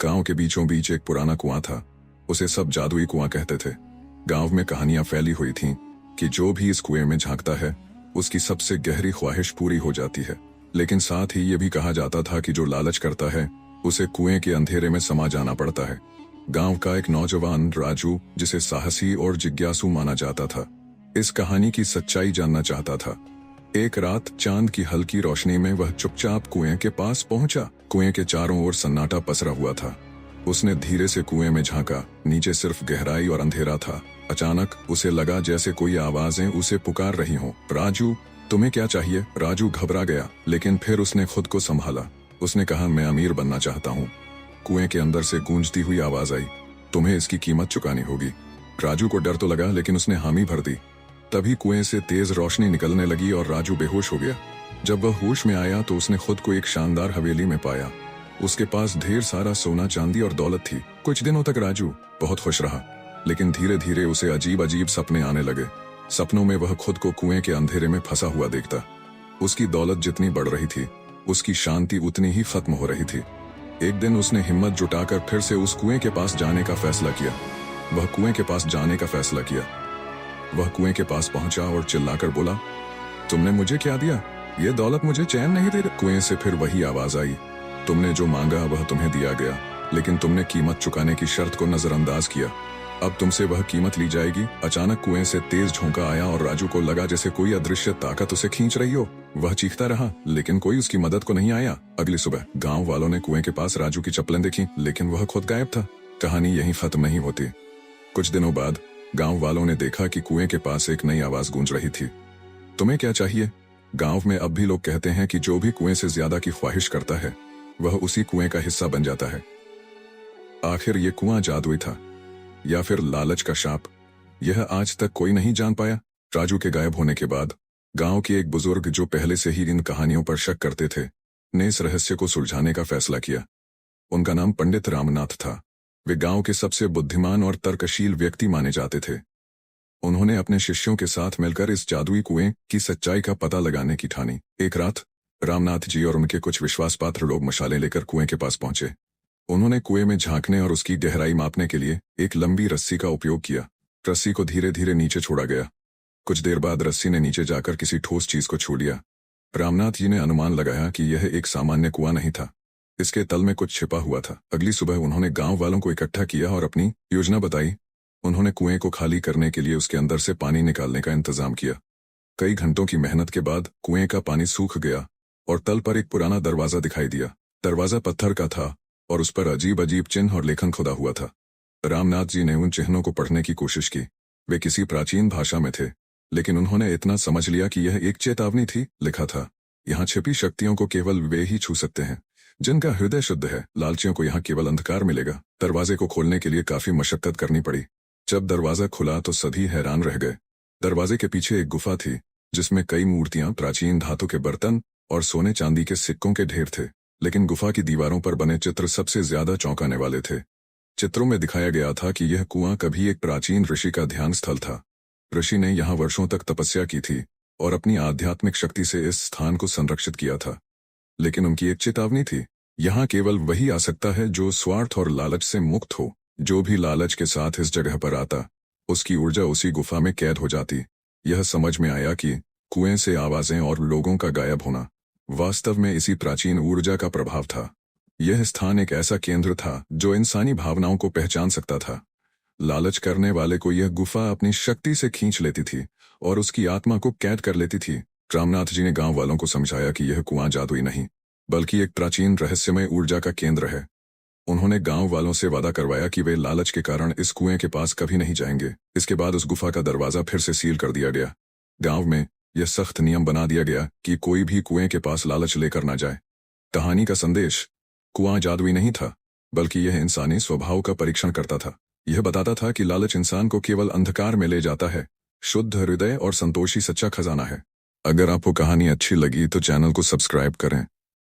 गांव के बीचों बीच एक पुराना कुआं था। उसे सब जादुई कुआं कहते थे। गांव में कहानियां फैली हुई थीं कि जो भी इस कुएं में झांकता है उसकी सबसे गहरी ख्वाहिश पूरी हो जाती है। लेकिन साथ ही ये भी कहा जाता था कि जो लालच करता है उसे कुएं के अंधेरे में समा जाना पड़ता है। गांव का एक नौजवान राजू, जिसे साहसी और जिज्ञासु माना जाता था, इस कहानी की सच्चाई जानना चाहता था। एक रात चांद की हल्की रोशनी में वह चुपचाप कुएं के पास पहुंचा। कुएं के चारों ओर सन्नाटा पसरा हुआ था। उसने धीरे से कुएं में झांका। नीचे सिर्फ गहराई और अंधेरा था। अचानक उसे लगा जैसे कोई आवाजें उसे पुकार रही हों। राजू, तुम्हें क्या चाहिए? राजू घबरा गया, लेकिन फिर उसने खुद को संभाला। उसने कहा, मैं अमीर बनना चाहता हूँ। कुएं के अंदर से गूंजती हुई आवाज आई, तुम्हें इसकी कीमत चुकानी होगी। राजू को डर तो लगा, लेकिन उसने हामी भर दी। तभी कुएं से तेज रोशनी निकलने लगी और राजू बेहोश हो गया। जब वह होश में आया तो उसने खुद को एक शानदार हवेली में पाया। उसके पास ढेर सारा सोना, चांदी और दौलत थी। कुछ दिनों तक राजू बहुत खुश रहा, लेकिन धीरे धीरे उसे अजीब अजीब सपने आने लगे। सपनों में वह खुद को कुएं के अंधेरे में फंसा हुआ देखता। उसकी दौलत जितनी बढ़ रही थी, उसकी शांति उतनी ही खत्म हो रही थी। एक दिन उसने हिम्मत जुटाकर फिर से उस कुएं के पास जाने का फैसला किया। वह कुएं के पास पहुंचा और चिल्लाकर बोला, तुमने मुझे क्या दिया? ये दौलत मुझे चैन नहीं दे रही। कुएं से फिर वही आवाज आई, तुमने जो मांगा वह तुम्हें दिया गया, लेकिन तुमने कीमत चुकाने की शर्त को नजरअंदाज किया। अब तुमसे वह कीमत ली जाएगी। अचानक कुएं से तेज झोंका आया और राजू को लगा जैसे कोई अदृश्य ताकत उसे खींच रही हो। वह चीखता रहा, लेकिन कोई उसकी मदद को नहीं आया। अगली सुबह गांव वालों ने कुएं के पास राजू की चप्पलें देखी, लेकिन वह खुद गायब था। कहानी यहीं खत्म नहीं होती। कुछ दिनों बाद गांव वालों ने देखा कि कुएं के पास एक नई आवाज गूंज रही थी, तुम्हें क्या चाहिए? गांव में अब भी लोग कहते हैं कि जो भी कुएं से ज्यादा की ख्वाहिश करता है वह उसी कुएं का हिस्सा बन जाता है। आखिर ये कुआं जादुई था या फिर लालच का शाप, यह आज तक कोई नहीं जान पाया। राजू के गायब होने के बाद गांव के एक बुजुर्ग, जो पहले से ही इन कहानियों पर शक करते थे, ने इस रहस्य को सुलझाने का फैसला किया। उनका नाम पंडित रामनाथ था। वे गांव के सबसे बुद्धिमान और तर्कशील व्यक्ति माने जाते थे। उन्होंने अपने शिष्यों के साथ मिलकर इस जादुई कुएं की सच्चाई का पता लगाने की ठानी। एक रात रामनाथ जी और उनके कुछ विश्वासपात्र लोग मशालें लेकर कुएं के पास पहुंचे। उन्होंने कुएं में झांकने और उसकी गहराई मापने के लिए एक लंबी रस्सी का उपयोग किया। रस्सी को धीरे धीरे नीचे छोड़ा गया। कुछ देर बाद रस्सी ने नीचे जाकर किसी ठोस चीज को छू लिया। रामनाथ जी ने अनुमान लगाया कि यह एक सामान्य कुआं नहीं था, इसके तल में कुछ छिपा हुआ था। अगली सुबह उन्होंने गांव वालों को इकट्ठा किया और अपनी योजना बताई। उन्होंने कुएं को खाली करने के लिए उसके अंदर से पानी निकालने का इंतजाम किया। कई घंटों की मेहनत के बाद कुएं का पानी सूख गया और तल पर एक पुराना दरवाजा दिखाई दिया। दरवाजा पत्थर का था और उस पर अजीब अजीब चिन्ह और लेखन खुदा हुआ था। रामनाथ जी ने उन चिन्हों को पढ़ने की कोशिश की। वे किसी प्राचीन भाषा में थे, लेकिन उन्होंने इतना समझ लिया कि यह एक चेतावनी थी। लिखा था, यहाँ छिपी शक्तियों को केवल वे ही छू सकते हैं जिनका हृदय शुद्ध है। लालचियों को यहाँ केवल अंधकार मिलेगा। दरवाजे को खोलने के लिए काफी मशक्कत करनी पड़ी। जब दरवाजा खुला तो सभी हैरान रह गए। दरवाजे के पीछे एक गुफा थी जिसमें कई मूर्तियां, प्राचीन धातु के बर्तन और सोने चांदी के सिक्कों के ढेर थे। लेकिन गुफा की दीवारों पर बने चित्र सबसे ज्यादा चौंकाने वाले थे। चित्रों में दिखाया गया था कि यह कुआं कभी एक प्राचीन ऋषि का ध्यान स्थल था। ऋषि ने यहाँ वर्षों तक तपस्या की थी और अपनी आध्यात्मिक शक्ति से इस स्थान को संरक्षित किया था। लेकिन उनकी एक चेतावनी थी, यहाँ केवल वही आ सकता है जो स्वार्थ और लालच से मुक्त हो। जो भी लालच के साथ इस जगह पर आता, उसकी ऊर्जा उसी गुफा में कैद हो जाती। यह समझ में आया कि कुएं से आवाजें और लोगों का गायब होना वास्तव में इसी प्राचीन ऊर्जा का प्रभाव था। यह स्थान एक ऐसा केंद्र था जो इंसानी भावनाओं को पहचान सकता था। लालच करने वाले को यह गुफा अपनी शक्ति से खींच लेती थी और उसकी आत्मा को कैद कर लेती थी। रामनाथ जी ने गांव वालों को समझाया कि यह कुआं जादुई नहीं, बल्कि एक प्राचीन रहस्यमय ऊर्जा का केंद्र है। उन्होंने गांव वालों से वादा करवाया कि वे लालच के कारण इस कुएं के पास कभी नहीं जाएंगे। इसके बाद उस गुफा का दरवाजा फिर से सील कर दिया गया। गांव में यह सख्त नियम बना दिया गया कि कोई भी कुएं के पास लालच लेकर न जाए। कहानी का संदेश, कुआं जादुई नहीं था, बल्कि यह इंसानी स्वभाव का परीक्षण करता था। यह बताता था कि लालच इंसान को केवल अंधकार में ले जाता है। शुद्ध हृदय और संतोषी सच्चा खजाना है। अगर आपको कहानी अच्छी लगी तो चैनल को सब्सक्राइब करें